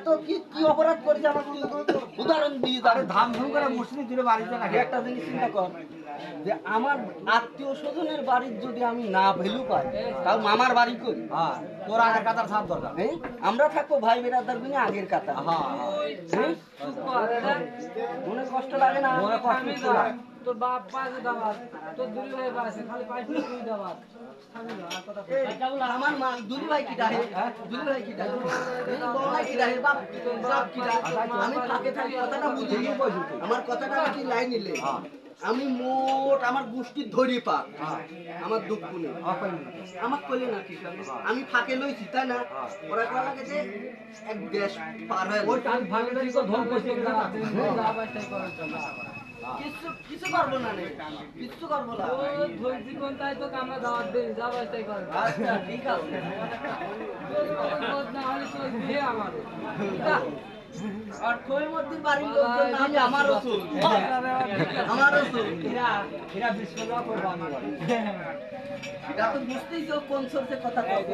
তো কি কি অপরাধ করেছে আমার উদাহরণ দিয়ে আরে ধাম ধুম করে মুসলিম তুলে বাড়িতে না একটা জিনিস চিন্তা কর যে আমার আত্মীয় স্বজনের বাড়ির যদি আমি না ভ্যালু পাই তাও মামার বাড়ি করি হ্যাঁ তোর আগের কাতার সাপ দরকার আমরা থাকবো ভাই বেরাদার গুনে আগের কাতা হ্যাঁ মনে কষ্ট লাগে না মনে কষ্ট লাগে। তোর বাপ পাশে দাবাত তোর দুই ভাই পাশে খালি পাইছে তুই দাবাত আমার মা দুলি ভাই কি ডাহে দুলি ভাই কি ডাহে বড় ভাই কি ডাহে বাপ বাপ কি ডাহে আমি থাকে থাকি কথাটা বুঝি আমার কথাটা কি লাইন নিলে আমি মোট আমার গোষ্ঠীর ধরি পা আমার দুঃখ নেই আমার কইলে না ঠিক আছে আমি ফাঁকে লইছি তাই না ওরা করা লাগে যে এক দেশ পার হয়ে ওই টান ভাঙে দিই তো ধন করতে কিছু কিছু করবো না রে কিছু করবো না ধৈর্য কোন তাই তো কামরা দাওয়াত দেন যা বাস্তাই করে আচ্ছা ঠিক আছে না হলে তো দিয়ে আমার আর কই মধ্যে বাড়ির লোকজন না হলে আমারও চল আমারও চল এরা বিসমিল্লাহ করবো আমি এটা তো বুঝতেই তো কোন সোর্সে কথা কইবে